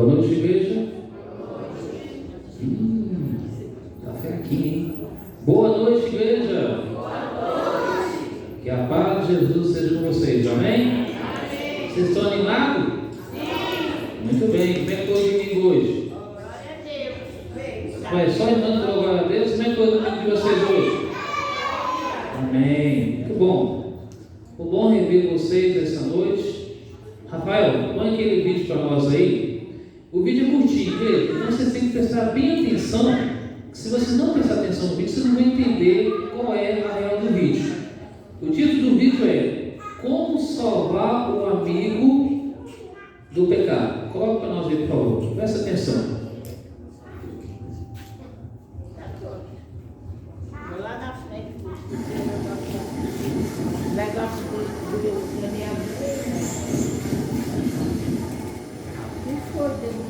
noite, igreja. Tá fraquinho, hein? Boa noite, igreja. Que a paz de Jesus seja com vocês, amém? Vocês estão animados? Muito bem. Como é que foi o domingo hoje? Ué, só irmãos glória a Deus. Como é que foi o domingo de vocês hoje? Amém. Muito bom. Foi bom rever vocês essa noite. Rafael, põe aquele vídeo para nós aí. O vídeo é curtinho, viu? Então vocês têm que prestar bem atenção. Se vocês não prestar atenção no vídeo, vocês não vão entender qual é a real do vídeo. O título do vídeo é Como Salvar o Amigo do Pecado. Coloca para nós ver, por favor. Presta atenção. Lá na frente, negócio do minha vida. Que foi, Deus?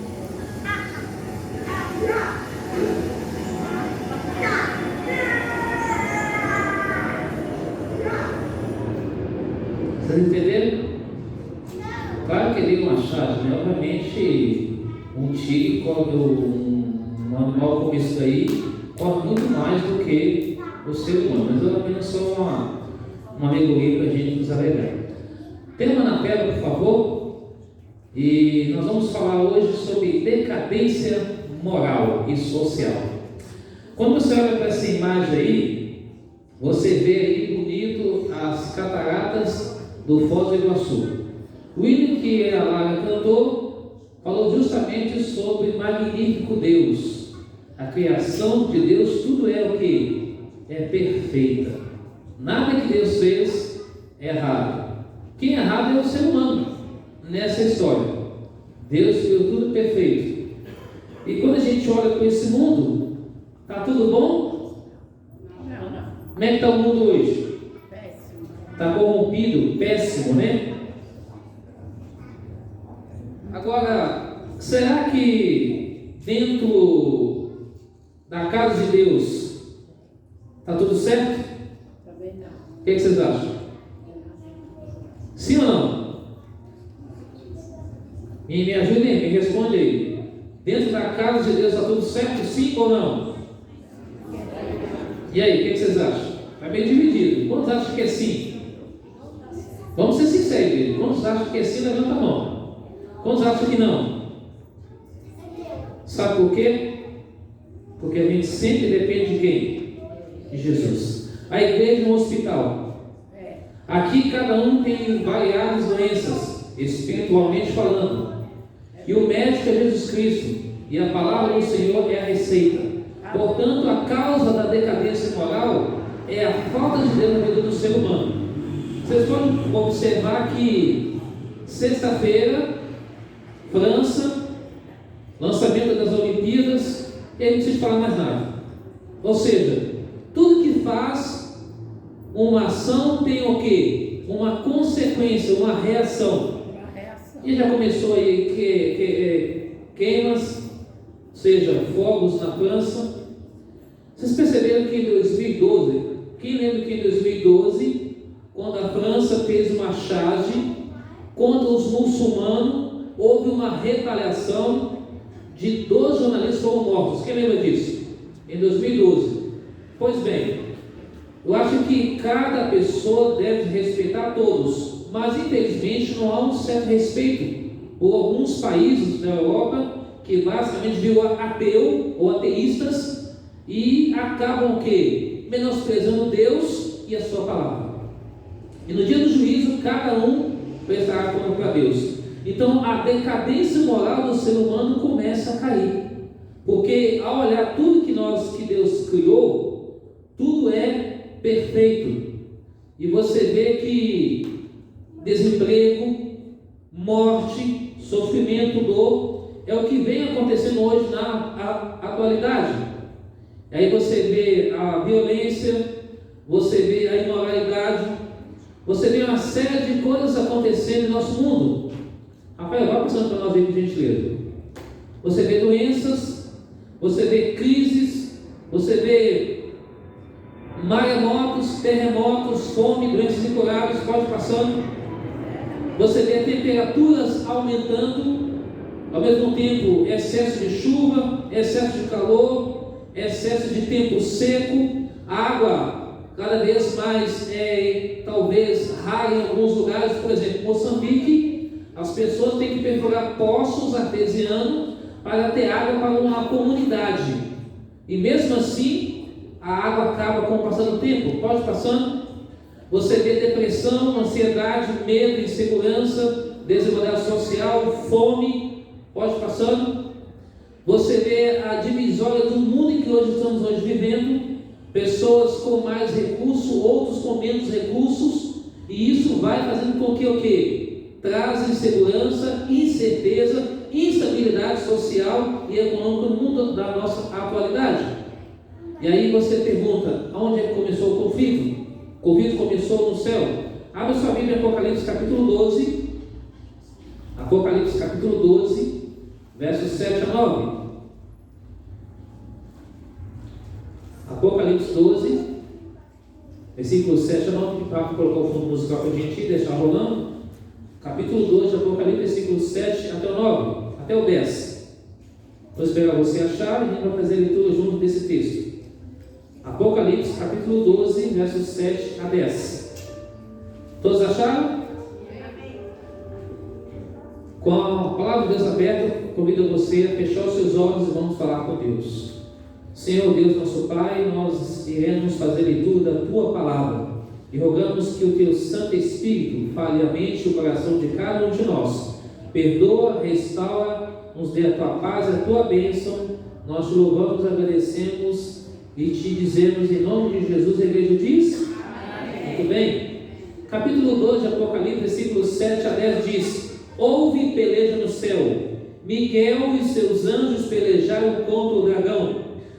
Vocês entenderam? Claro que ele é uma chave, né? Obviamente, um tigre corre um animal como esse daí, corre muito mais do que o ser humano, mas é apenas só uma alegoria para a gente nos alegrar. Tema na tela, por favor. E nós vamos falar hoje sobre decadência moral e social. Quando você olha para essa imagem aí, você vê aí bonito as cataratas do Foz do Iguaçu. O hino que a Lara cantou falou justamente sobre magnífico Deus. A criação de Deus, tudo é o que? É perfeita. Nada que Deus fez é errado. Quem é errado é o ser humano nessa história. Deus fez tudo perfeito. E quando a gente olha para esse mundo, está tudo bom? Não. Como é que está o mundo hoje? Péssimo. Está corrompido, péssimo, né? Agora, será que dentro da casa de Deus está tudo certo? Também não. O que vocês acham? Sim ou não? Me ajudem, me responde aí. Dentro da casa de Deus está tudo certo? Sim ou não? E aí, o que vocês acham? Está bem dividido. Quantos acham que é sim? Vamos ser sinceros. Quantos acham que é sim? Levanta a mão. Quantos acham que não? Sabe por quê? Porque a gente sempre depende de quem? De Jesus. A igreja é um hospital. Aqui cada um tem variadas doenças, espiritualmente falando. E o médico é Jesus Cristo. E a palavra do Senhor é a receita. Portanto, a causa da decadência moral é a falta de Deus na vida do ser humano. Vocês podem observar que sexta-feira, França, lançamento das Olimpíadas, e aí não precisa falar mais nada. Ou seja, tudo que faz uma ação tem o quê? Uma consequência, uma reação. E já começou aí queimas, ou seja, fogos na França. Vocês perceberam que em 2012, quem lembra que em 2012, quando a França fez uma charge contra os muçulmanos, houve uma retaliação de 12 jornalistas foram mortos. Quem lembra disso? Em 2012. Pois bem, eu acho que cada pessoa deve respeitar todos, mas infelizmente não há um certo respeito por alguns países da Europa que basicamente virou ateu ou ateístas e acabam o quê? Menosprezando Deus e a sua palavra. E no dia do juízo, cada um prestará conta para Deus. Então a decadência moral do ser humano começa a cair, porque ao olhar tudo que Deus criou, tudo é perfeito, e você vê que desemprego, morte, sofrimento, dor é o que vem acontecendo hoje na atualidade. Aí você vê a violência, você vê a imoralidade, você vê uma série de coisas acontecendo em nosso mundo. Rafael, vai passando para nós aí, por gentileza. Você vê doenças, você vê crises, você vê maremotos, terremotos, fome, doenças incuráveis, pode passando. Você vê temperaturas aumentando, Ao mesmo tempo, excesso de chuva, excesso de calor, excesso de tempo seco, água cada vez mais talvez rara em alguns lugares. Por exemplo, Moçambique, as pessoas têm que perfurar poços artesianos para ter água para uma comunidade, e mesmo assim a água acaba com o passar do tempo. Pode passando, você vê depressão, ansiedade, medo, insegurança, desigualdade social, fome. Pode passando, você vê a divisória do mundo em que hoje estamos vivendo, pessoas com mais recursos, outros com menos recursos, e isso vai fazendo com que o quê? Traz insegurança, incerteza, instabilidade social e econômica no mundo da nossa atualidade. E aí você pergunta, aonde é que começou o conflito? O conflito começou no céu. Abra sua Bíblia em Apocalipse capítulo 12. Apocalipse capítulo 12, versos 7 a 9. Apocalipse 12, versículos 7 a 9. Para colocar o fundo musical para a gente deixar rolando. Capítulo 12 de Apocalipse, versículos 7 até o 9, até o 10. Vou esperar você achar e a gente vai fazer a leitura junto desse texto. Apocalipse capítulo 12, versos 7 a 10. Todos acharam? Com a palavra de Deus aberta, convido você a fechar os seus olhos e vamos falar com Deus. Senhor Deus, nosso Pai, nós iremos fazer leitura da Tua palavra e rogamos que o Teu Santo Espírito fale a mente e o coração de cada um de nós. Perdoa, restaura, nos dê a Tua paz e a Tua bênção. Nós te louvamos, agradecemos e te dizemos em nome de Jesus. A igreja diz? Amém. Muito bem. Capítulo 12 de Apocalipse, versículos 7 a 10 diz: Houve peleja no céu, Miguel e seus anjos pelejaram contra o dragão,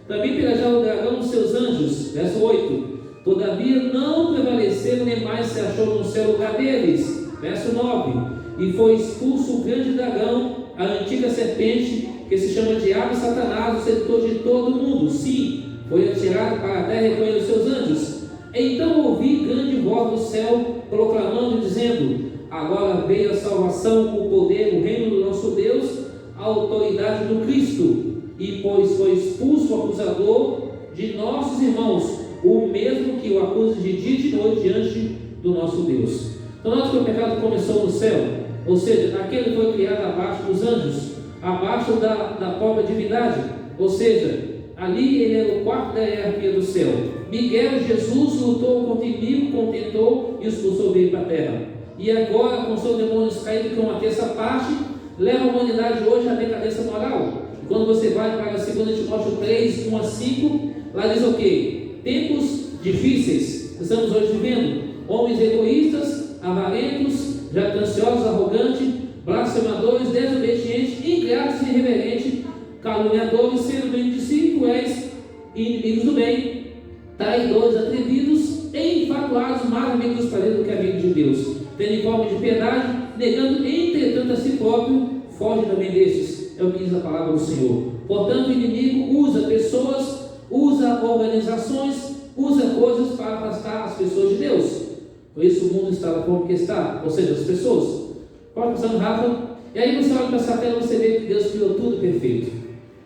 também pelejaram o dragão e seus anjos. Verso 8: Todavia não prevaleceram, nem mais se achou no céu lugar deles. Verso 9: E foi expulso o grande dragão, a antiga serpente, que se chama Diabo e Satanás, o sedutor de todo o mundo. Sim, foi atirado para a terra e recolheu os seus anjos. Então ouvi grande voz do céu, proclamando e dizendo: Agora veio a salvação, o poder, o reino do nosso Deus, a autoridade do Cristo. E pois foi expulso o acusador de nossos irmãos, o mesmo que o acusa de dia e de noite diante do nosso Deus. Então nota que o pecado começou no céu, ou seja, aquele foi criado abaixo dos anjos, abaixo da própria divindade, ou seja, ali ele era o quarto da hierarquia do céu. Miguel, Jesus, lutou contra o inimigo, contentou e expulsou dele para a terra. E agora, com seus demônios caídos, que é uma terça parte, leva a humanidade hoje à decadência moral. E quando você vai para 2 Timóteo 3, 1 a 5, lá diz o quê? Tempos difíceis que estamos hoje vivendo. Homens egoístas, avarentos, jactanciosos, arrogantes, blasfemadores, desobedientes, ingratos e irreverentes, caluniadores, sendo bem de si, cruéis e inimigos do bem, traidores, atrevidos e infatuados, mais amigos dos parentes do que amigos de Deus, tendo forma de piedade, negando entretanto a si próprio, foge também destes. É o que diz a palavra do Senhor. Portanto, o inimigo usa pessoas, usa organizações, usa coisas para afastar as pessoas de Deus. Por isso o mundo está da forma que está, ou seja, as pessoas. Pode passar no rápido. E aí você olha para essa tela e você vê que Deus criou tudo perfeito.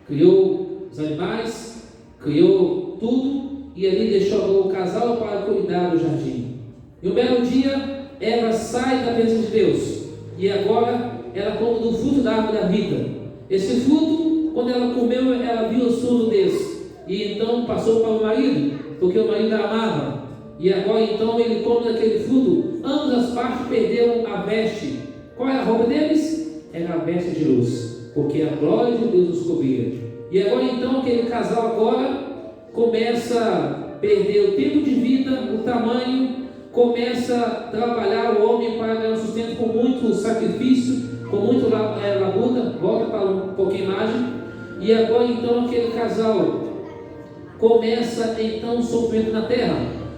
Criou os animais, criou tudo, e ali deixou o casal para cuidar do jardim. E um belo dia, Eva sai da presença de Deus, e agora ela come do fruto da árvore da vida. Esse fruto, quando ela comeu, ela viu a sua nudez, e então passou para o marido, porque o marido a amava, e agora então ele come daquele fruto. Ambas as partes perderam a veste. Qual era a roupa deles? Era a veste de luz, porque a glória de Deus os cobria. E agora então aquele casal agora começa a perder o tempo de vida, o tamanho, começa a trabalhar o homem para ganhar sustento com muito sacrifício, com muito labuta. Volta para um pouquinho a imagem. E agora então aquele casal começa então o sofrimento na terra.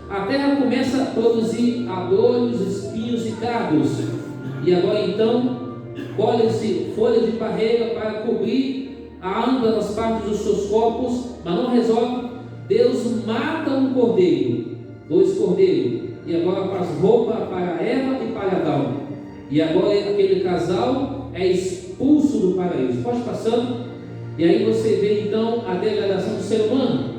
A terra começa a produzir abrolhos, espinhos e cardos. E agora então colhe-se folhas de parreira para cobrir a ambas as partes dos seus corpos, mas não resolve. Deus mata um cordeiro, 2 cordeiros, e agora faz roupa para Eva e para Adão. E agora aquele casal é expulso do paraíso. Pode passando, e aí você vê então a degradação do ser humano.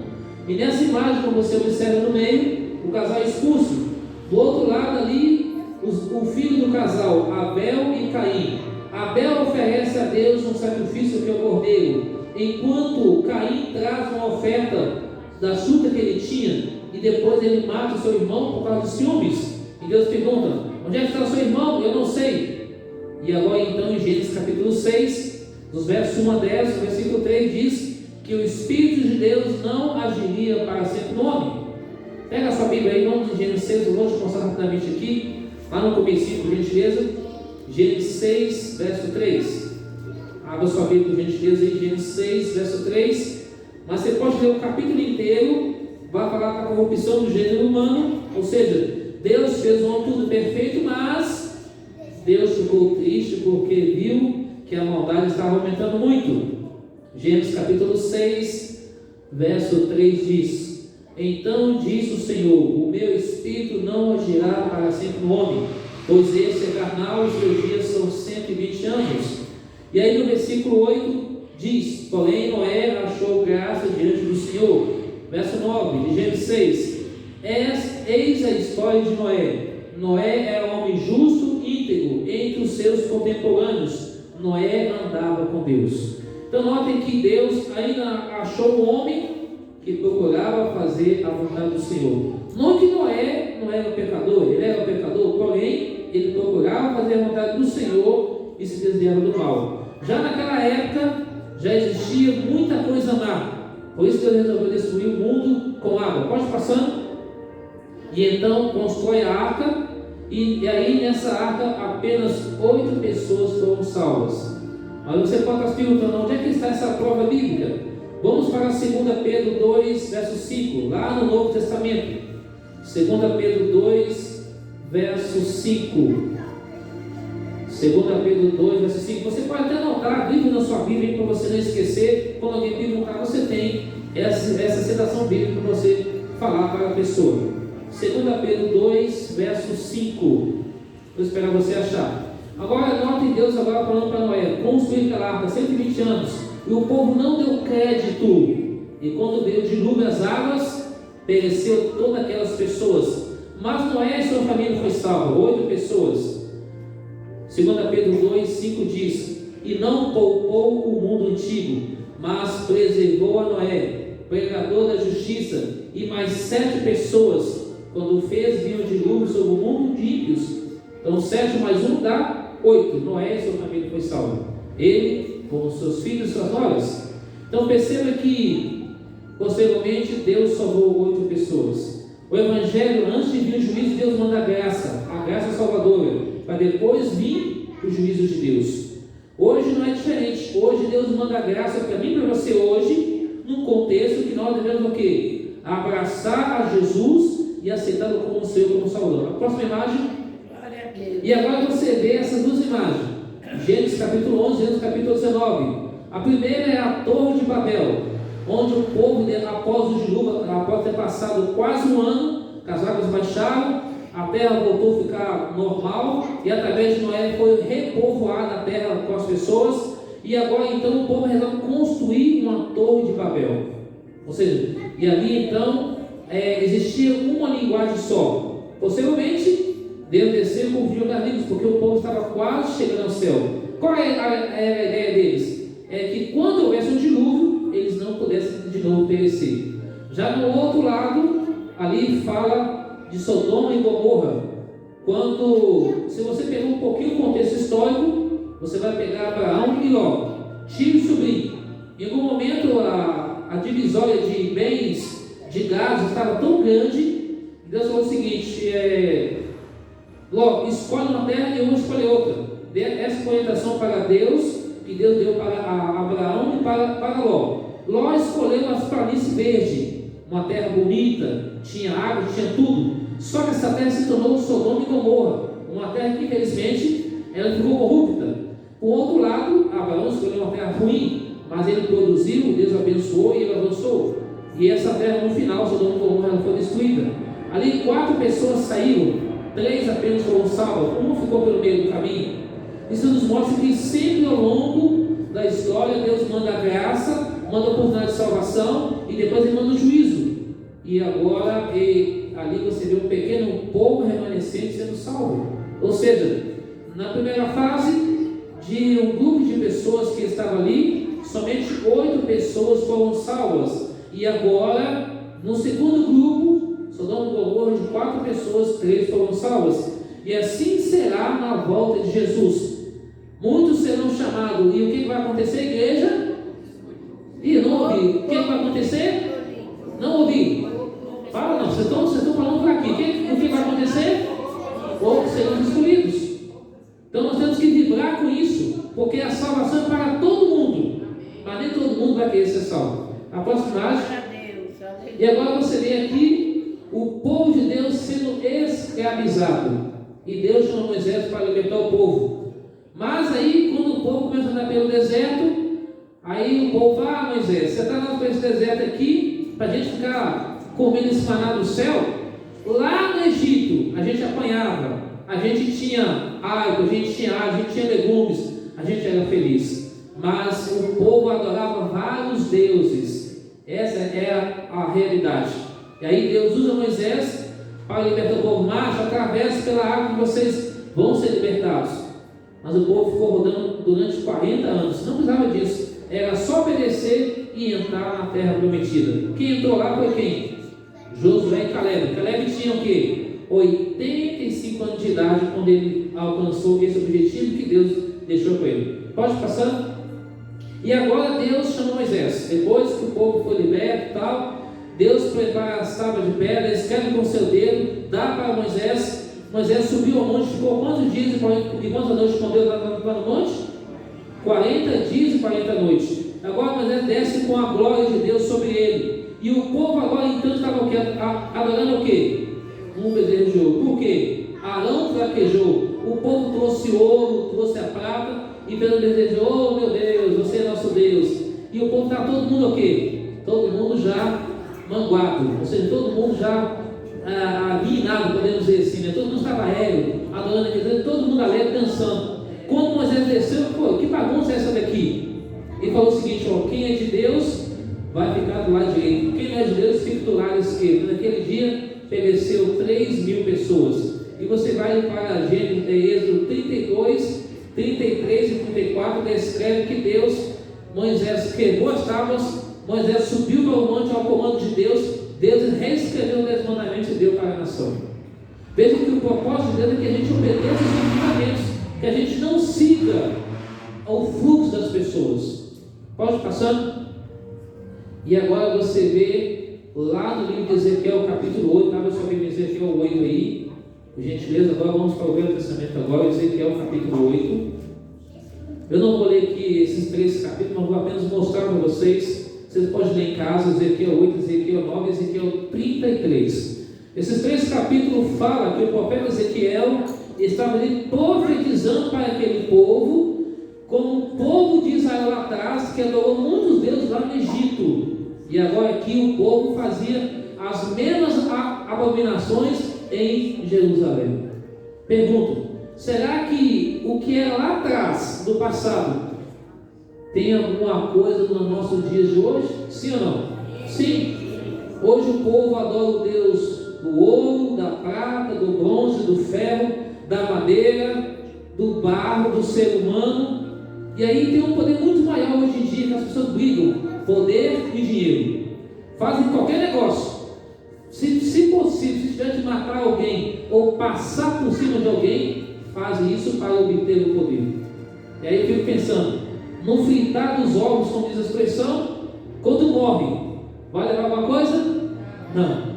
E nessa imagem, como você observa no meio, o casal é expulso. Do outro lado ali, o filho do casal, Abel e Caim. Abel oferece a Deus um sacrifício que é o cordeiro, enquanto Caim traz uma oferta da fruta que ele tinha, e depois ele mata o seu irmão por causa de ciúmes. E Deus pergunta: onde é que está o seu irmão? Eu não sei. E agora então em Gênesis capítulo 6, dos versos 1 a 10, o versículo 3 diz que o Espírito de Deus não agiria para sempre no homem. Pega a sua Bíblia aí, vamos em Gênesis 6, eu vou te mostrar rapidamente aqui, lá no comecinho, por gentileza. Gênesis 6, verso 3. Abra sua Bíblia, por gentileza, em Gênesis 6, verso 3. Mas você pode ler o capítulo inteiro, vai falar da corrupção do gênero humano, ou seja, Deus fez um homem tudo perfeito, mas Deus ficou triste porque viu que a maldade estava aumentando muito. Gênesis capítulo 6, verso 3 diz: então disse o Senhor: o meu espírito não agirá para sempre no homem, pois esse é carnal, os seus dias são 120 anos. E aí no versículo 8 diz: porém Noé achou graça diante do Senhor. Verso 9 de Gênesis 6: eis a história de Noé. Noé era um homem justo, íntegro entre os seus contemporâneos. Noé andava com Deus. Então notem que Deus ainda achou um homem que procurava fazer a vontade do Senhor. Não que Noé não era pecador, ele era pecador, porém ele procurava fazer a vontade do Senhor e se desviava do mal. Já naquela época já existia muita coisa má, por isso Deus resolveu destruir o mundo com água. Pode passando. E então constrói a arca, e aí nessa arca apenas 8 pessoas foram salvas. Mas você pode estar se perguntando: onde é que está essa prova bíblica? Vamos para 2 Pedro 2, verso 5, lá no Novo Testamento. 2 Pedro 2, verso 5. 2 Pedro 2, verso 5. Você pode até anotar, livro na sua Bíblia para você não esquecer. Quando alguém perguntar, você tem essa citação bíblica para você falar para a pessoa. 2 Pedro 2, verso 5. Vou esperar você achar. Agora notem Deus agora falando para Noé: construir aquela arca 120 anos. E o povo não deu crédito. E quando veio o dilúvio, as águas, pereceu todas aquelas pessoas. Mas Noé e sua família foi salva, 8 pessoas. 2 Pedro 2, 5 diz: e não poupou o mundo antigo, mas preservou a Noé, pregador da justiça, e mais 7 pessoas, quando fez vir o dilúvio sobre o mundo de ímpios. Então 7 mais 1 dá 8. Noé e sua família foi salva, ele com seus filhos e suas noras. Então perceba que posteriormente Deus salvou 8 pessoas. O Evangelho, antes de vir o juízo, Deus manda a graça salvadora, para depois vir o juízo de Deus. Hoje não é diferente. Hoje Deus manda a graça para mim e para você hoje, num contexto que nós devemos o quê? Abraçar a Jesus e aceitá-lo como Senhor, como Salvador. A próxima imagem. E agora você vê essas duas imagens. Gênesis capítulo 11, Gênesis capítulo 19. A primeira é a Torre de Babel, onde o povo, após o dilúvio, após ter passado quase um ano, as águas baixaram, a terra voltou a ficar normal, e através de Noé foi repovoada a terra com as pessoas, e agora então o povo resolve construir uma Torre de Babel. Ou seja, e ali então existia uma linguagem só. Possivelmente Deus desceu com o vinho das línguas, porque o povo estava quase chegando ao céu. Qual é a ideia deles? É que quando houvesse um dilúvio, eles não pudessem de novo perecer. Já no outro lado, ali fala de Sodoma e Gomorra. Se você pegar um pouquinho o contexto histórico, você vai pegar Abraão e Ló, tio e sobrinho. Em algum momento a divisória de bens, de gado estava tão grande, Deus falou o seguinte: Ló, escolhe uma terra e eu vou escolher outra. Dê essa orientação para Deus, que Deus deu para Abraão e para Ló. Ló escolheu as planícies verdes, uma terra bonita, tinha água, tinha tudo. Só que essa terra se tornou Sodoma e Gomorra, uma terra que infelizmente ela ficou corrupta. Por outro lado, Abraão escolheu uma terra ruim, mas ele produziu, Deus abençoou e ele avançou. E essa terra no final, Sodoma e Gomorra, ela foi destruída. Ali 4 pessoas saíram, 3 apenas foram salvas, uma ficou pelo meio do caminho. Isso nos mostra que sempre ao longo da história Deus manda a graça, manda a oportunidade de salvação e depois Ele manda o juízo. E agora ali você vê um pequeno povo remanescente sendo salvo. Ou seja, na primeira fase de um grupo de pessoas que estava ali, somente 8 pessoas foram salvas. E agora, no segundo grupo, Sodoma e Gomorra, de 4 pessoas, 3 foram salvas. E assim será na volta de Jesus. Muitos serão chamados. E o que vai acontecer, igreja? Ih, não ouvi. O que vai acontecer? Não ouvi. Fala não, vocês estão falando para aqui. O que vai acontecer? Ou serão excluídos. Então nós temos que vibrar com isso, porque a salvação é para todo mundo, mas nem todo mundo vai querer ser salvo. A próxima imagem. E agora você vê aqui o povo de Deus sendo escravizado, e Deus chama Moisés para libertar o povo. Mas aí quando o povo começa a andar pelo deserto, aí o povo fala: Moisés, você está andando por esse deserto aqui para a gente ficar comendo esse maná do céu? Lá no Egito a gente apanhava, a gente tinha água, a gente tinha legumes, a gente era feliz. Mas o povo adorava vários deuses. Essa é a realidade. E aí Deus usa Moisés para libertar o povo. Mas através pela água que vocês vão ser libertados. Mas o povo ficou rodando durante 40 anos. Não precisava disso. Era só obedecer e entrar na terra prometida. Quem entrou lá foi quem? Josué e Caleb. Caleb tinha o quê? 85 anos de idade quando ele alcançou esse objetivo que Deus deixou para ele. Pode passar? E agora Deus chama Moisés. Depois que o povo foi liberto e tal, Deus prepara as tábuas de pedra, escreve com seu dedo, dá para Moisés. Moisés subiu ao monte, ficou quantos dias e quantas noites com Deus lá no monte? 40 dias e 40 noites. Agora Moisés desce com a glória de Deus sobre ele. E o povo agora então estava o quê? Adorando o quê? Um bezerro de ouro. Por quê? Arão fraquejou. O povo trouxe ouro, trouxe a prata, e pelo bezerro de ouro: oh meu Deus, você é nosso Deus. E o povo está todo mundo o quê? Todo mundo já manguado, ou seja, todo mundo já alinhado, podemos dizer assim, né? Todo mundo estava aéreo, adorando aqui, todo mundo alegre, dançando. Quando Moisés desceu, pô, que bagunça é essa daqui? Ele falou o seguinte: ó, quem é de Deus vai ficar do lado direito, quem não é de Deus fica do lado esquerdo. Naquele dia pereceu 3.000 pessoas. E você vai para Êxodo 32, 33 e 34, descreve que Moisés quebrou as tábuas, Moisés subiu para o monte ao comando de Deus, Deus reescreveu os 10 mandamentos e deu para a nação. Veja que o propósito de Deus é que a gente obedeça os mandamentos, que a gente não siga o fluxo das pessoas. Pode passar? E agora você vê lá no livro de Ezequiel, capítulo 8, abre sua Bíblia, Ezequiel 8 aí, por gentileza. Agora vamos para o Velho Testamento agora, Ezequiel capítulo 8. Eu não vou ler aqui esses 3 capítulos, mas vou apenas mostrar para vocês. Vocês podem ler em casa, Ezequiel 8, Ezequiel 9, Ezequiel 33. Esses 3 capítulos falam que o profeta Ezequiel estava ali profetizando para aquele povo, como o povo de Israel lá atrás, que adorou muitos deuses lá no Egito. E agora aqui o povo fazia as mesmas abominações em Jerusalém. Pergunto: será que o que era lá atrás, do passado, tem alguma coisa nos nossos dias de hoje? Sim ou não? Sim. Hoje o povo adora o Deus do ouro, da prata, do bronze, do ferro, da madeira, do barro, do ser humano. E aí tem um poder muito maior hoje em dia, que as pessoas brigam: poder e dinheiro. Fazem qualquer negócio. Se possível, se tiver de matar alguém ou passar por cima de alguém, fazem isso para obter o poder. E aí eu fico pensando: no fritar dos ovos, como diz a expressão, quando morre, vai levar alguma coisa? Não.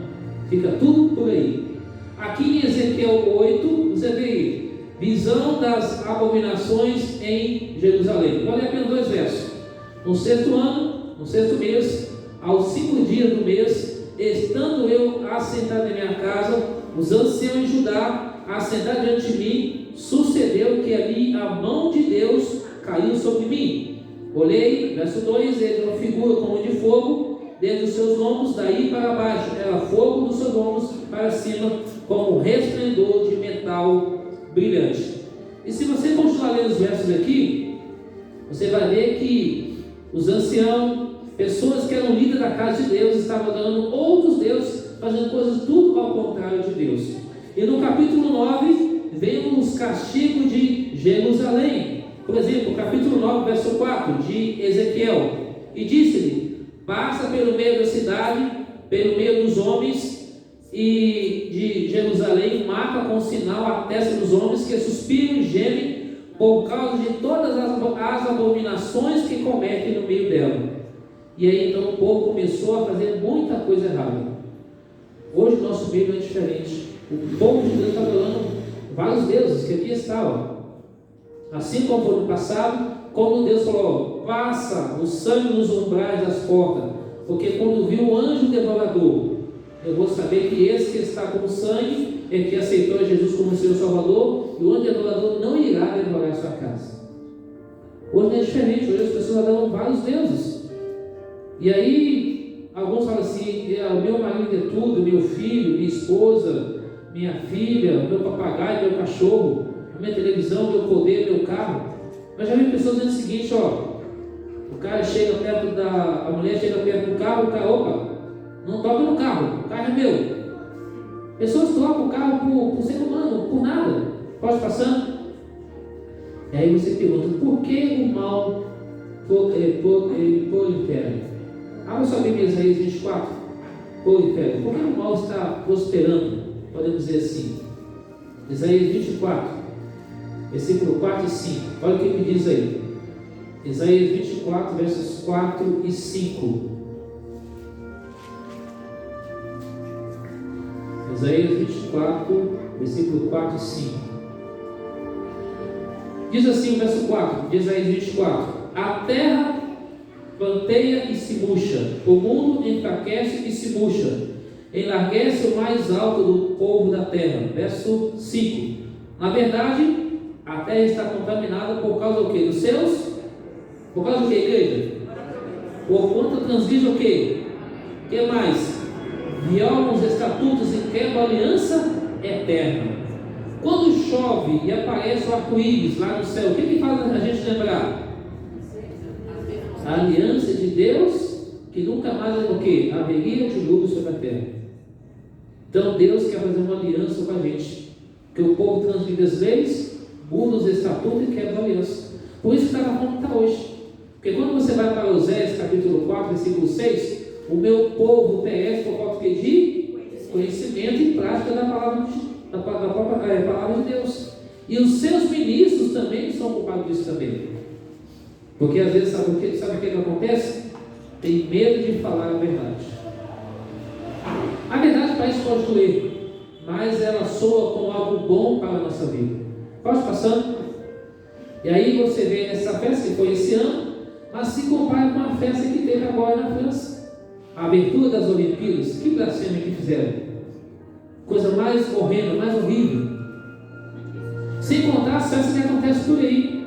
Fica tudo por aí. Aqui em Ezequiel 8, você vê visão das abominações em Jerusalém. Vou ler apenas 2 versos. No 6º ano, no 6º mês, aos 5 dias do mês, estando eu assentado em minha casa, os anciãos de Judá assentados diante de mim, sucedeu que ali a mão de Deus caiu sobre mim. Olhei, verso 2, ele uma figura como de fogo, desde os seus ombros, daí para baixo, era fogo dos seus ombros para cima, como resplendor de metal brilhante. E se você continuar lendo os versos aqui, você vai ver que os anciãos, pessoas que eram líderes da casa de Deus, estavam adorando outros deuses, fazendo coisas tudo ao contrário de Deus. E no capítulo 9, vemos os castigos de Jerusalém. Por exemplo, capítulo 9, verso 4, de Ezequiel. E disse-lhe: passa pelo meio da cidade, pelo meio dos homens, e de Jerusalém marca com sinal a testa dos homens que suspiram e gemem por causa de todas as abominações que cometem no meio dela. E aí então o povo começou a fazer muita coisa errada. Hoje o nosso meio é diferente. O povo de Deus está adorando vários deuses que aqui estavam. Assim como foi no passado, como Deus falou: passa o sangue nos umbrais das portas, porque quando viu o anjo devorador, eu vou saber que esse que está com o sangue é que aceitou Jesus como seu Salvador, e o anjo devorador não irá devorar a sua casa. Hoje não é diferente. Hoje as pessoas adoram vários deuses. E aí alguns falam assim: o meu marido é tudo, meu filho, minha esposa, minha filha, meu papagaio, meu cachorro, a minha televisão, meu poder, meu carro. Mas já vi pessoas dizendo o seguinte: o cara chega perto a mulher chega perto do carro, o cara, opa, não toca no carro, o carro é meu. Pessoas trocam o carro por ser humano, por nada. Pode passando. E aí você pergunta: por que o mal prolifera? Abra sua Bíblia, Isaías 24. Prolifera. Por que o mal está prosperando? Podemos dizer assim. Isaías 24, versículo 4 e 5. Olha o que me diz aí. Isaías 24, versos 4 e 5. Isaías 24, versículo 4 e 5. Diz assim o verso 4 de Isaías 24: a terra planteia e se murcha, o mundo enfraquece e se murcha, enlarguece o mais alto do povo da terra. Verso 5. Na verdade, a terra está contaminada por causa do quê? Dos seus? Por causa do quê, igreja? Por conta transgride o quê? O que mais? Violam os estatutos e quebram a aliança eterna. Quando chove e aparece o arco-íris lá no céu, o que faz a gente lembrar? A aliança de Deus, que nunca mais é o quê? Haveria dilúvio sobre a terra. Então Deus quer fazer uma aliança com a gente, que o povo transgride as leis, muda os estatutos e quebra a aliança. Por isso que está na forma que está hoje. Porque quando você vai para Oséias capítulo 4, versículo 6, o meu povo perece por falta de conhecimento e prática da própria palavra de Deus. E os seus ministros também são culpados disso também. Porque às vezes, sabe o que acontece? Tem medo de falar a verdade. A verdade parece pode doer, mas ela soa como algo bom para a nossa vida. Pode passando? E aí você vê essa festa que foi esse ano, mas se compara com a festa que teve agora na França. A abertura das Olimpíadas, que blasfêmia que fizeram. Coisa mais horrenda, mais horrível. Sem contar as festas que acontecem por aí.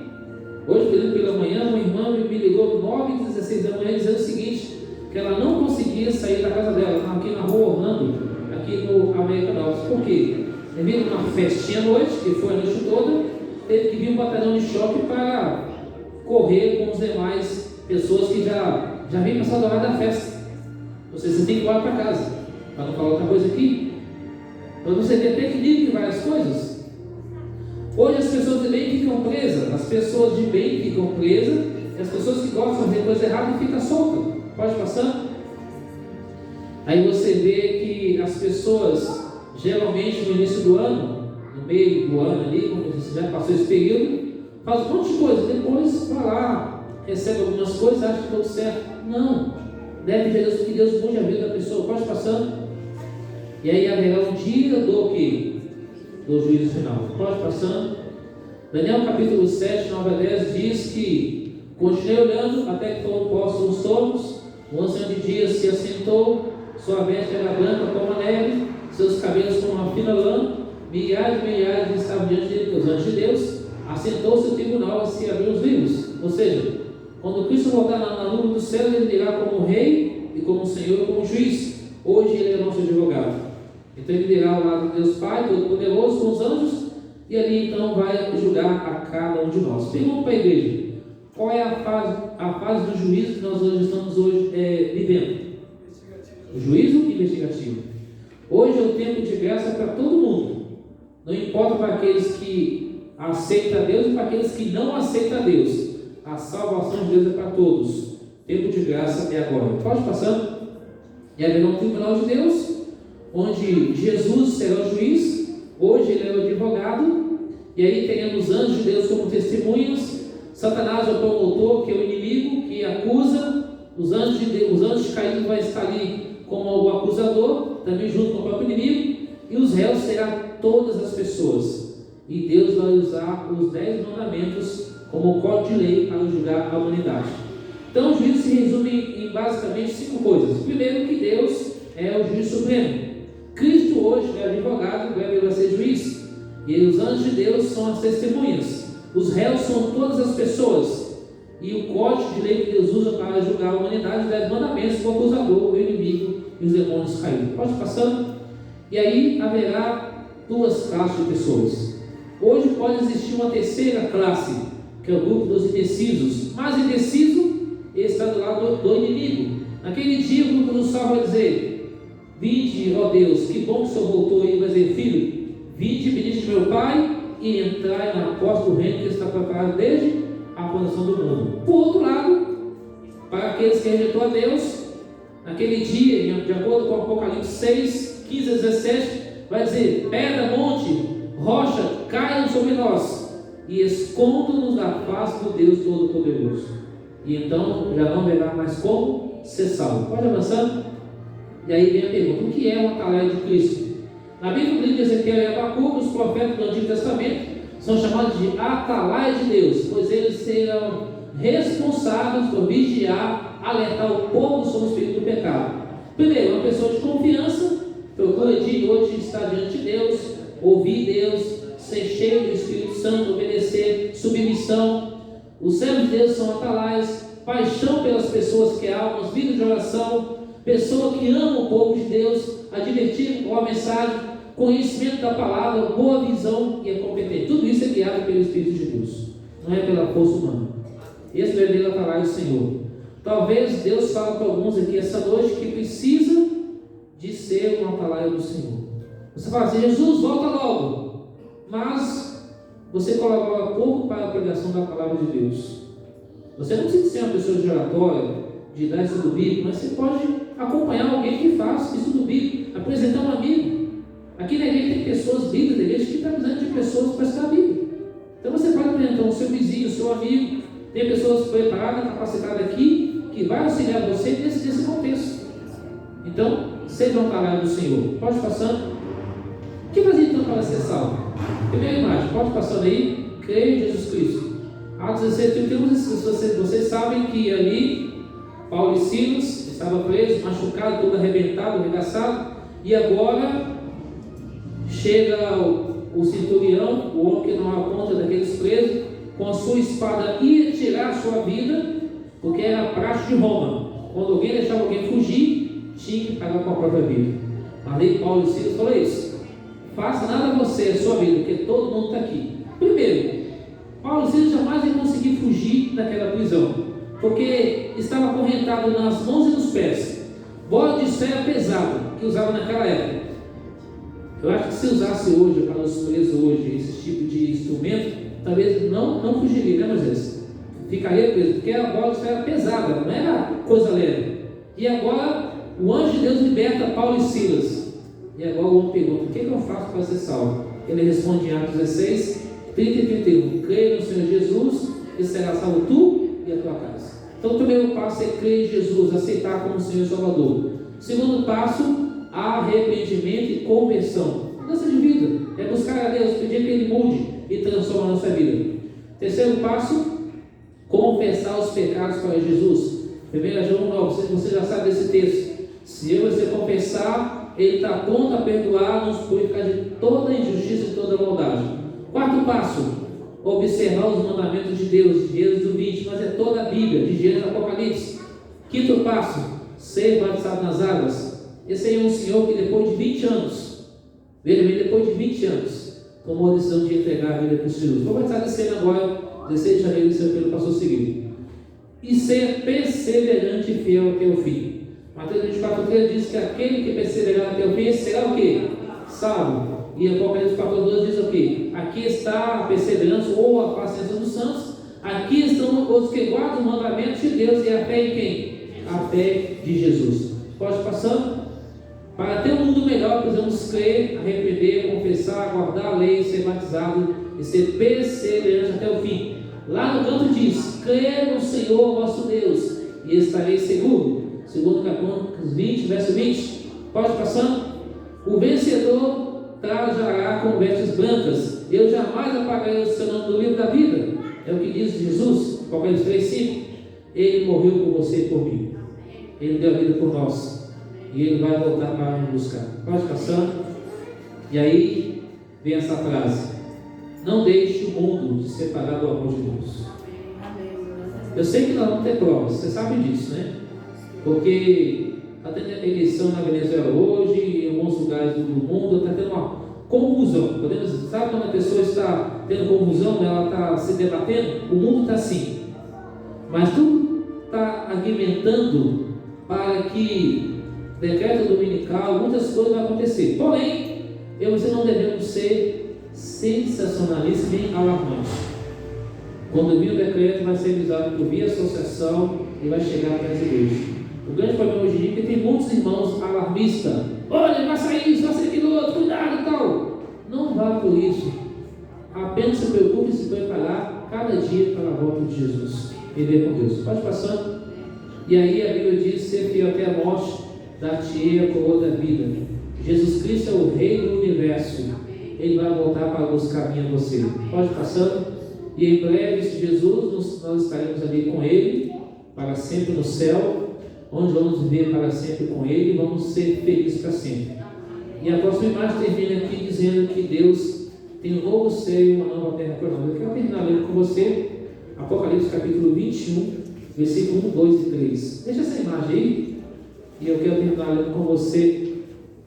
Hoje, por exemplo, pela manhã, uma irmã me ligou 9h16 da manhã dizendo o seguinte: que ela não conseguia sair da casa dela, aqui na rua Orlando, aqui no América Norte. Por quê? Devido a uma festinha à noite, que foi a noite toda, teve que vir um batalhão de choque para correr com os demais pessoas que já vinham passando a hora da festa. Ou seja, você tem que ir lá para casa, para não falar outra coisa aqui. Para você ter até equilíbrio em várias coisas. Hoje as pessoas de bem ficam presas, as pessoas de bem ficam presas, e as pessoas que gostam de fazer coisa errada ficam soltas. Pode passar? Aí você vê que as pessoas, geralmente no início do ano, no meio do ano ali, quando você já passou esse período, faz um monte de coisa, depois vai lá, recebe algumas coisas, acha que tudo certo. Não, deve ver Deus, que Deus mude a vida da pessoa. Pode passando? E aí haverá um dia do quê? Do juízo final. Pode passando? Daniel capítulo 7, 9 a 10 diz que: continuei olhando até que foram postos os tornos, o ancião de dias se assentou, sua veste era branca como a neve, seus cabelos como uma fina lã, milhares e milhares estavam diante dele, os anjos de Deus. Assentou-se o tribunal e se abriu os livros. Ou seja, quando Cristo voltar na nuvem do céu, ele virá como rei e como Senhor e como juiz. Hoje ele é nosso advogado. Então ele virá ao lado de Deus Pai Todo-Poderoso com os anjos, e ali então vai julgar a cada um de nós. Pergunta para a igreja: qual é a fase do juízo que nós hoje estamos vivendo? O juízo investigativo. Hoje é o tempo de graça para todo mundo. Não importa para aqueles que aceitam a Deus e para aqueles que não aceitam a Deus. A salvação de Deus é para todos. Tempo de graça é agora. Pode passando. E haverá um tribunal de Deus, onde Jesus será o juiz. Hoje ele é o advogado. E aí teremos anjos de Deus como testemunhas. Satanás é o promotor, que é o inimigo, que acusa. Os anjos de Deus, os anjos caídos vão estar ali como o acusador, também junto com o próprio inimigo. E os réus serão todas as pessoas. E Deus vai usar os 10 mandamentos como código de lei para julgar a humanidade. Então o juízo se resume em basicamente 5 coisas. Primeiro, que Deus é o juiz supremo. Cristo hoje é advogado, ele vai ser juiz. E os anjos de Deus são as testemunhas. Os réus são todas as pessoas. E o código de lei que Deus usa para julgar a humanidade, os 10 mandamentos, o acusador, o inimigo e os demônios caídos. Pode passando. E aí haverá 2 classes de pessoas. Hoje pode existir uma terceira classe, que é o grupo dos indecisos. Mas indeciso está do lado do inimigo. Naquele dia o grupo do salvo vai dizer: vinde, ó Deus, que bom que o Senhor voltou aí. Vai dizer: filho, vinde, bendize meu Pai, e entrai na porta do reino que está preparado desde a fundação do mundo. Por outro lado, para aqueles que rejeitou a Deus, naquele dia, de acordo com Apocalipse 6, 15 a 17, vai dizer: pedra, monte, rocha, caiam sobre nós e escondam-nos da face do Deus Todo-Poderoso. E então já não haverá mais como ser salvo. Pode avançando. E aí vem a pergunta: o que é o atalaia de Cristo? Na Bíblia, de Ezequiel e Abacuque, os profetas do Antigo Testamento são chamados de atalaia de Deus, pois eles serão responsáveis por vigiar, alertar o povo sobre o perigo do pecado. Primeiro, uma pessoa de confiança, procura de hoje estar diante de Deus, ouvir Deus, ser cheio do Espírito Santo, obedecer, submissão. Os servos de Deus são atalaias, paixão pelas pessoas que amam, vida de oração, pessoa que ama o povo de Deus, advertir com a mensagem, conhecimento da palavra, boa visão e é competente. Tudo isso é guiado pelo Espírito de Deus, não é pela força humana. Esse é o verdadeiro atalaia do Senhor. Talvez Deus fale para alguns aqui essa noite que precisa de ser um atalaia do Senhor. Você fala assim: Jesus, volta logo. Mas você colabora pouco para a pregação da palavra de Deus. Você não precisa ser uma pessoa de oratória, de dar estudo bíblico, mas você pode acompanhar alguém que faz estudo bíblico, apresentar um amigo. Aqui na igreja tem pessoas líderes da igreja que estão precisando de pessoas para estudar a Bíblia. Então você pode apresentar o seu vizinho, o seu amigo. Tem pessoas preparadas, capacitadas aqui, que vai auxiliar você nesse contexto. Então, seja um atalaia do Senhor. Pode passando. O que fazer então para ser salvo? Primeira imagem, pode passando aí. Creio em Jesus Cristo. Atos 16:31, vocês sabem que ali Paulo e Silas estavam presos, machucados, todo arrebentado, arregaçado, e agora chega o centurião, o homem que não dá conta daqueles presos, com a sua espada ia tirar a sua vida, porque era a praxe de Roma. Quando alguém deixava alguém fugir, tinha que pagar com a própria vida. Mas aí Paulo e Silas falou isso: faça nada a você, a sua vida, porque todo mundo está aqui. Primeiro, Paulo e Silas jamais iam conseguir fugir daquela prisão, porque estava acorrentado nas mãos e nos pés, bode de ferro pesado que usava naquela época. Eu acho que se usasse hoje, para os presos hoje, esse tipo de instrumento, talvez não fugiria, né, Moisés? Ficaria preso, porque a bola de ferro pesada, não era coisa leve. E agora o anjo de Deus liberta Paulo e Silas. E agora o homem pergunta: o que eu faço para ser salvo? Ele responde em Atos 16, 30 e 31: creia no Senhor Jesus e será salvo tu e a tua casa. Então o primeiro passo é crer em Jesus, aceitar como Senhor e Salvador. Segundo passo, arrependimento e conversão, mudança de vida, é buscar a Deus, pedir que Ele mude e transforme a nossa vida. Terceiro passo, confessar os pecados para Jesus. 1 João 9, você já sabe desse texto: se eu e você confessar, Ele está pronto a perdoar, nos purificar de toda injustiça e toda maldade. Quarto passo, observar os mandamentos de Deus, de Êxodo 20, mas é toda a Bíblia, de Gênesis a Apocalipse. Quinto passo, ser batizado nas águas. Esse aí é um senhor que depois de 20 anos, veja bem, depois de 20 anos, tomou a decisão de entregar a vida para Jesus. Vou começar a cena agora, 16 de janeiro desse ano, pelo pastor seguinte. E ser perseverante e fiel até o fim. Mateus 24:3 diz que aquele que perseverar até o fim será o quê? Salvo. E Apocalipse 4:12 diz o quê? Aqui está a perseverança ou a paciência dos santos. Aqui estão os que guardam os mandamentos de Deus e a fé em quem? A fé de Jesus. Pode passar? Para ter um mundo melhor, precisamos crer, arrepender, confessar, guardar a lei, ser batizado e ser perseverante até o fim. Lá no canto diz: crê no Senhor vosso Deus e estareis seguro. Segundo Crônicas 20, verso 20. Pode passar? O vencedor trajará com vestes brancas. Eu jamais apagarei o seu nome do livro da vida. É o que diz Jesus, Apocalipse 3:5. Ele morreu por você e por mim. Ele deu a vida por nós. E Ele vai voltar para nos buscar. Pode passar? E aí vem essa frase: não deixe o mundo te separar do amor de Deus. Eu sei que nós vamos ter provas, você sabe disso, né? Porque está tendo eleição na Venezuela hoje, em alguns lugares do mundo, está tendo uma confusão. Sabe quando a pessoa está tendo confusão, ela está se debatendo? O mundo está assim. Mas tudo está argumentando para que decreto dominical, muitas coisas vão acontecer. Porém, eu e você não devemos ser sensacionalistas nem alarmantes. Quando vir o decreto, vai ser avisado por via associação e vai chegar até as igrejas. O grande problema hoje em dia é que tem muitos irmãos alarmistas. Olha, vai sair isso, vai sair aquilo outro, cuidado e tal. Não vá por isso. Apenas se preocupe em se preparar cada dia para a volta de Jesus. Viver com Deus. Pode passar. E aí a Bíblia diz: ser fiel até a morte, dar-te-ei a coroa da vida. Jesus Cristo é o Rei do universo. Ele vai voltar para buscar a mim e você. Pode passar. E em breve, se Jesus, nós estaremos ali com Ele, para sempre no céu, onde vamos viver para sempre com Ele e vamos ser felizes para sempre. E a próxima imagem termina aqui dizendo que Deus tem um novo céu e uma nova terra para nós. Eu quero terminar lendo com você Apocalipse capítulo 21, versículo 1, 2 e 3. Deixa essa imagem aí, e eu quero terminar lendo com você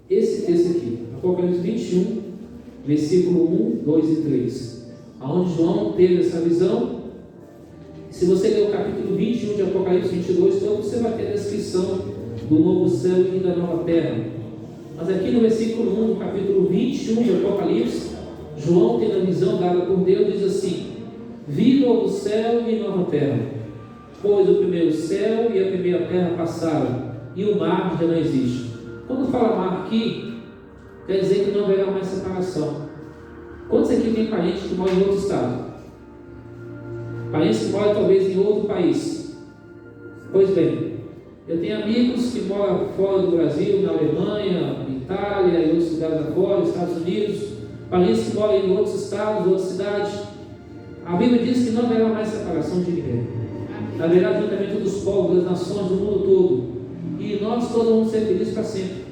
esse texto aqui. Apocalipse 21, versículo 1, 2 e 3. Onde João teve essa visão. Se você ler o capítulo 21 de Apocalipse 22, então você vai ter a descrição do novo céu e da nova terra. Mas aqui no versículo 1 do capítulo 21 de Apocalipse, João, tendo a visão dada por Deus, diz assim: vi novo céu e nova terra, pois o primeiro céu e a primeira terra passaram, e o mar já não existe. Quando fala mar aqui, quer dizer que não haverá mais separação. Quantos aqui tem parentes que moram em outro estado? Parentes que moram talvez em outro país? Pois bem, eu tenho amigos que moram fora do Brasil, na Alemanha, Itália e outros lugares afora, Estados Unidos, parentes que moram em outros estados, outras cidades. A Bíblia diz que não haverá mais separação de ninguém. Haverá juntamento dos povos, das nações, do mundo todo. E nós todos vamos ser felizes para sempre.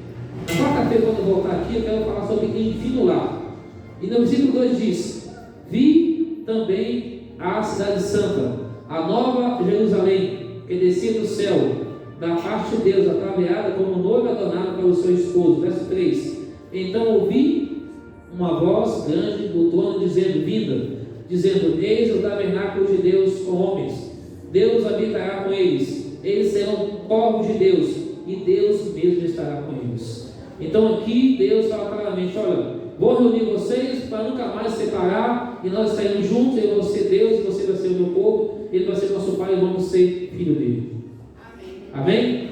Na quarta-feira, quando eu voltar aqui, eu quero falar sobre ensino lá. E no versículo 2 diz: vi também a cidade santa, a nova Jerusalém, que descia do céu, da parte de Deus, ataviada como noiva adornada para o seu esposo. Verso 3: então ouvi uma voz grande do trono dizendo, dizendo: eis o tabernáculo de Deus com homens, Deus habitará com eles, eles serão povos de Deus, e Deus mesmo estará com eles. Então aqui Deus fala claramente: olha, vou reunir vocês para nunca mais separar, e nós estaremos juntos. Eu vou ser Deus, você vai ser o meu povo, Ele vai ser nosso Pai, e vamos ser filho dele. Amém? Amém?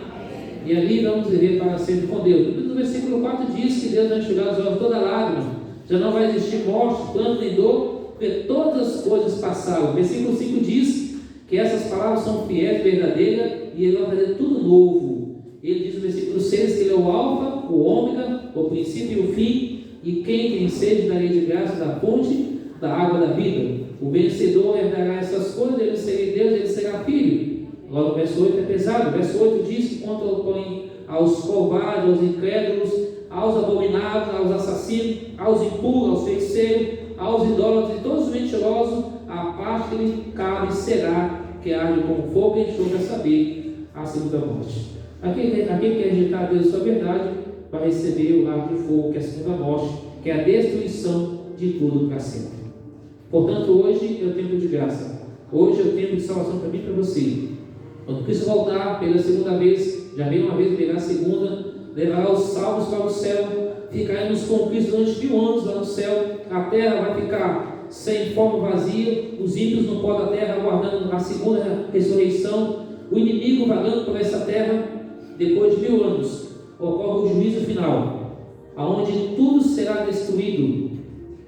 E ali vamos viver para sempre com Deus. No versículo 4 diz que Deus vai enxugar os olhos toda lágrima, já não vai existir morte, pranto nem dor, porque todas as coisas passaram. Versículo 5 diz que essas palavras são fiéis e verdadeiras, e Ele vai fazer tudo novo. Ele diz no versículo 6 que Ele é o alfa, o ômega, o princípio e o fim, e quem tem sede darei de graça da fonte da água da vida. O vencedor herdará essas coisas, ele será Deus, ele será filho. Logo o verso 8 é pesado. O verso 8 diz que quanto aos covardes, aos incrédulos, aos abominados, aos assassinos, aos impuros, aos feiticeiros, aos idólatras e todos os mentirosos, a parte que lhe cabe será que arde com fogo e enxofre, a saber, a segunda morte. Aquele que rejeitar a Deus e sua verdade vai receber o lago de fogo, que é a segunda morte, que é a destruição de tudo para sempre. Portanto, hoje é o tempo de graça. Hoje é o tempo de salvação para mim e para você. Quando Cristo voltar pela segunda vez, já veio uma vez, pegar a segunda, levará os salvos para o céu, ficaremos com Cristo durante 1000 anos lá no céu, a terra vai ficar sem forma, vazia, os ímpios no pó da terra aguardando a segunda ressurreição, o inimigo vagando por essa terra. Depois de 1000 anos ocorre o juízo final, aonde tudo será destruído,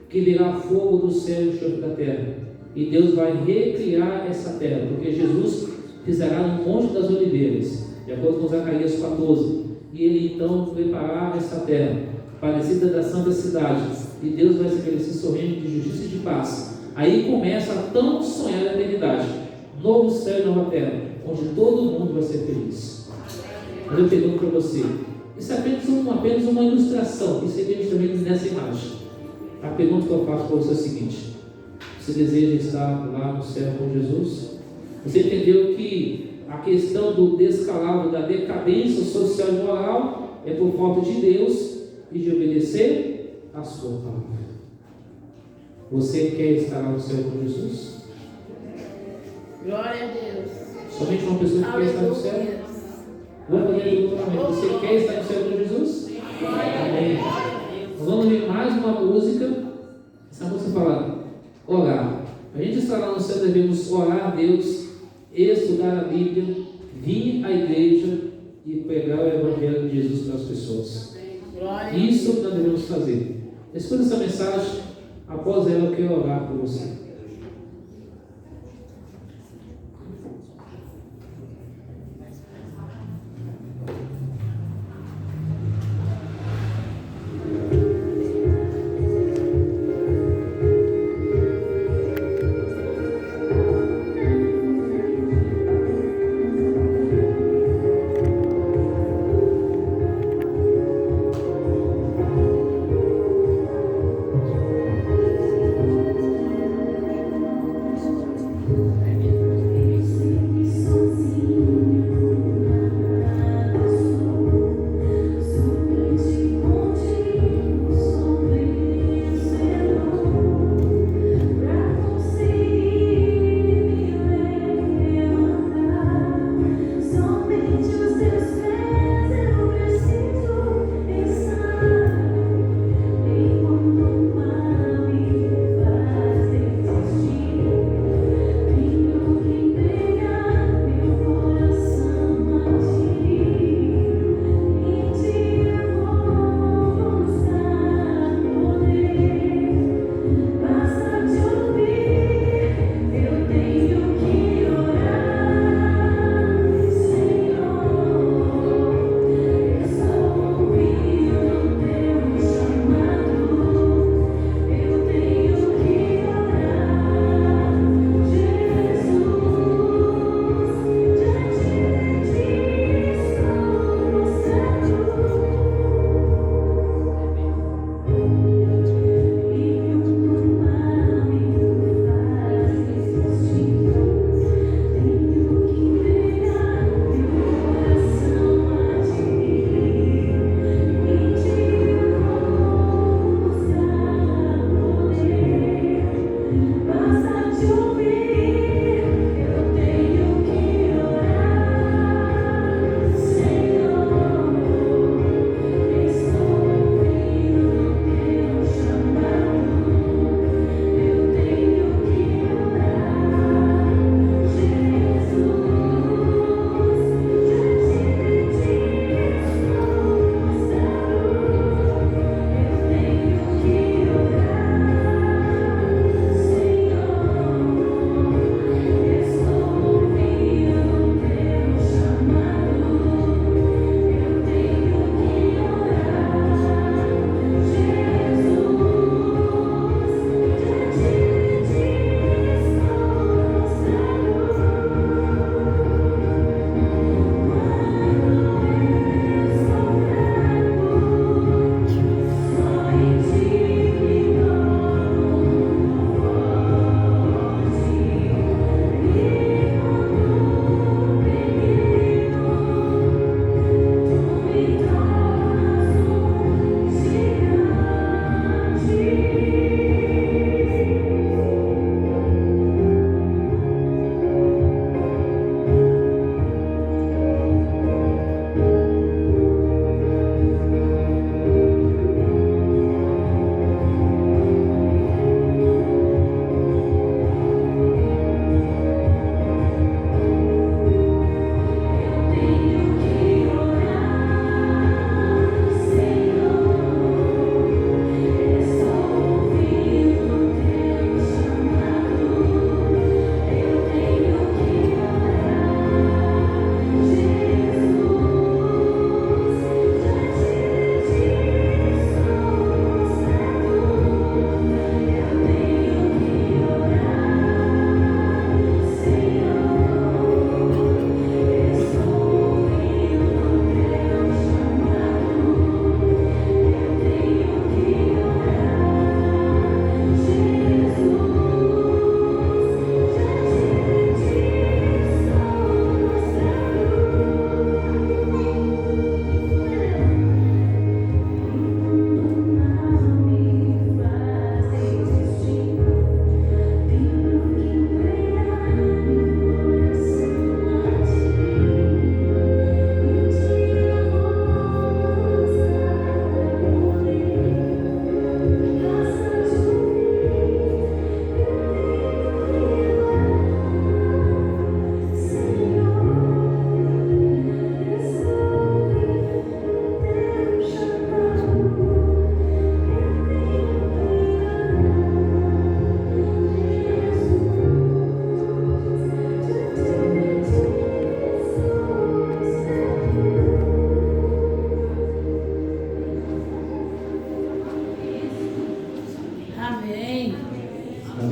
que virá fogo do céu e enxofre da terra, e Deus vai recriar essa terra, porque Jesus pisará no Monte das Oliveiras, de acordo com Zacarias 14, e ele então preparar essa terra, parecida da santa cidade, e Deus vai estabelecer seu reino de justiça e de paz. Aí começa a tão sonhada eternidade, novo céu e nova terra, onde todo mundo vai ser feliz. Mas eu pergunto para você, isso é apenas uma ilustração, isso é justamente nessa imagem. A pergunta que eu faço para você é a seguinte: você deseja estar lá no céu com Jesus? Você entendeu que a questão do descalabro, da decadência social e moral é por falta de Deus e de obedecer a sua palavra? Você quer estar lá no céu com Jesus? Glória a Deus. Somente uma pessoa que quer estar no céu? Vamos fazer a pergunta: você quer estar no céu com Jesus? Amém. Vamos ler mais uma música. Essa música fala orar. Para a gente estar lá no céu, devemos orar a Deus, estudar a Bíblia, vir à igreja e pregar o Evangelho de Jesus para as pessoas. Isso nós devemos fazer. Escuta essa mensagem. Após ela, eu quero orar por você.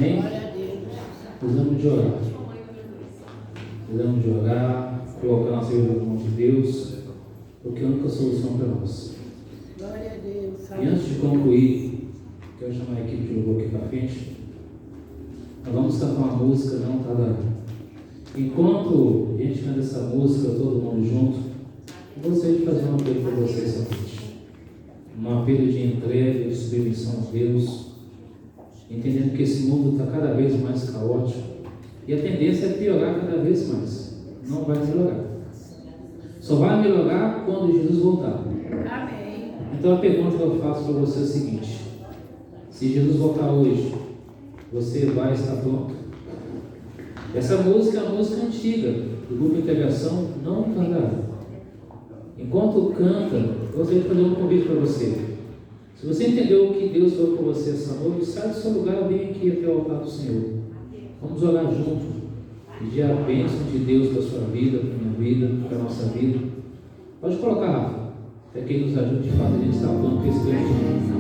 Amém? Glória a Deus. Precisamos de orar. Precisamos de orar, colocar nossa vida na mão de Deus, porque é a única solução para nós. Glória a Deus. E antes de concluir, quero chamar a equipe de louvor aqui para frente. Nós vamos cantar uma música, não tardará. Enquanto a gente canta essa música, todo mundo junto, eu gostaria de fazer um apelo para vocês essa noite. Um apelo de entrega, de submissão a Deus, entendendo que esse mundo está cada vez mais caótico e a tendência é piorar cada vez mais. Não vai melhorar. Só vai melhorar quando Jesus voltar. Amém. Então a pergunta que eu faço para você é a seguinte: se Jesus voltar hoje, você vai estar pronto? Essa música é uma música antiga do grupo de integração, não tardará. Enquanto canta, eu gostaria de fazer um convite para você. Se você entendeu o que Deus falou com você essa noite, sai do seu lugar e vem aqui até o altar do Senhor. Vamos orar juntos, pedir a bênção de Deus para a sua vida, para a minha vida, para a nossa vida. Pode colocar, Rafa, até que Ele nos ajude de fato. A gente está falando com esse grande.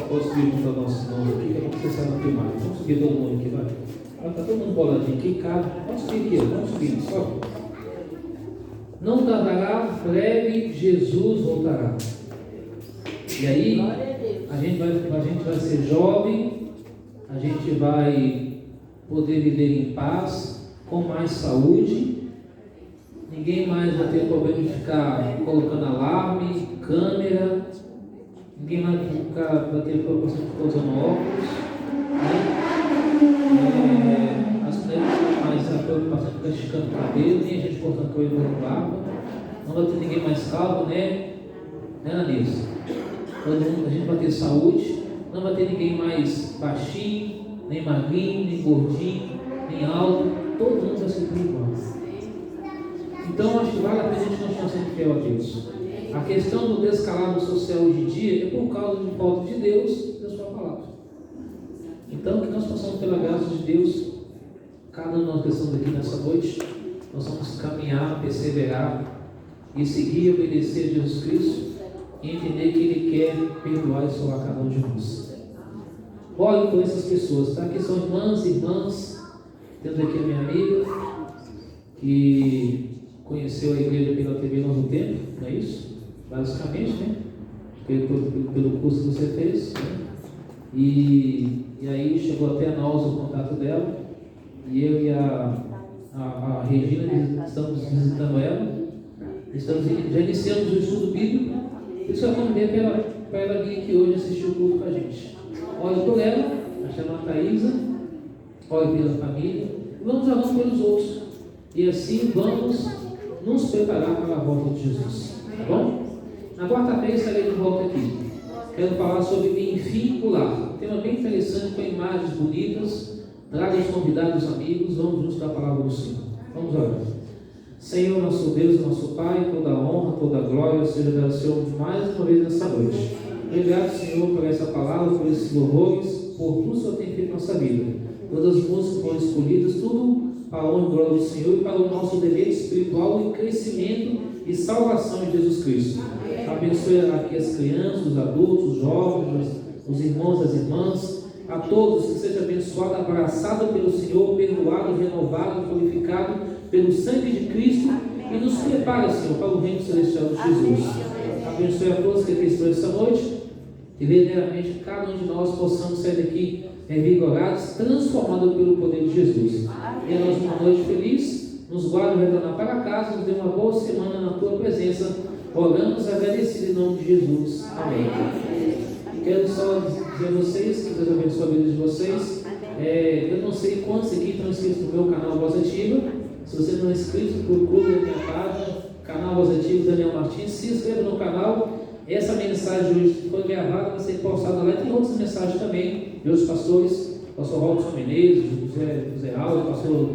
Posso subir junto aos nossos irmãos aqui, que é bom que você saia na primária. Vamos subir todo mundo aqui, vai. Está todo mundo boladinho aqui, cara. Vamos subir aqui, vamos subir, sobe. Não tardará, breve Jesus voltará. E aí, a gente vai ser jovem, a gente vai poder viver em paz, com mais saúde. Ninguém mais vai ter problema de ficar colocando alarme, câmera, ninguém mais vai ter preocupação de ficar usando óculos, né? As mulheres não têm mais a preocupação de ficar esticando o cabelo, nem a gente cortando o cabelo pelo barba, não vai ter ninguém mais calvo, né? Né, Nanise? Todo mundo, a gente vai ter saúde, não vai ter ninguém mais baixinho, nem magrinho, nem gordinho, nem alto, todo mundo vai ser igual. Então acho que vale a pena a gente continuar sendo fiel a Deus. A questão do descalabro social hoje em dia é por causa de falta de Deus e da sua palavra. Então que nós possamos, pela graça de Deus, cada um de nós que estamos aqui nessa noite, nós vamos caminhar, perseverar e seguir e obedecer a Jesus Cristo e entender que Ele quer perdoar e salvar cada um de nós. Olhe por essas pessoas, tá? Aqui são irmãs, temos aqui a minha amiga que conheceu a igreja pela TV Novo Tempo, não é isso? Basicamente, né? Pelo curso que você fez, né? E aí chegou até a nós o contato dela, e eu e a Regina estamos visitando ela, já iniciamos o estudo bíblico, e só convidei para ela vir aqui hoje assistir o culto com a gente. Olhe por ela, a chama Thaisa, olhe pela família, e vamos orando pelos outros, e assim vamos nos preparar para a volta de Jesus, tá bom? Na quarta-feira estarei de volta aqui. Quero falar sobre enfim o lar. Um tema bem interessante, com imagens bonitas. Traga os convidados, amigos. Vamos juntos da palavra do Senhor. Vamos orar. Senhor, nosso Deus, nosso Pai, toda a honra, toda a glória seja dada ao Senhor mais uma vez nessa noite. Obrigado, Senhor, por essa palavra, por esses louvores, por tudo que o Senhor tem feito na nossa vida. Todas as músicas foram escolhidas, tudo para a honra e glória do Senhor e para o nosso dever espiritual e crescimento e salvação em Jesus Cristo. Abençoe aqui as crianças, os adultos, os jovens, os irmãos, as irmãs, a todos que seja abençoado, abraçado pelo Senhor, perdoado, renovado, glorificado pelo sangue de Cristo e nos prepara, Senhor, para o reino celestial de Jesus. Abençoe a todos que aqui estão esta noite e verdadeiramente cada um de nós possamos sair daqui revigorados, transformados pelo poder de Jesus. E a nós uma noite feliz, nos guarde retornar para casa, nos dê uma boa semana na tua presença. Oramos agradecidos em nome de Jesus. Amém. Quero só dizer a vocês que Deus abençoe a vida de vocês. Eu não sei quantos aqui estão inscritos no meu canal Voz Ativa. Se você não é inscrito, procure a minha página, canal Voz Ativa Daniel Martins. Se inscreva no canal. Essa mensagem hoje foi gravada, vai ser postada lá. Tem outras mensagens também de outros pastores, pastor Robson Menezes, José Alves, pastor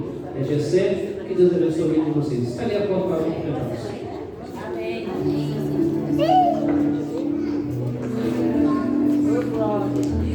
Gessé. Que Deus abençoe a vida de vocês. Está ali a porta para o Amém.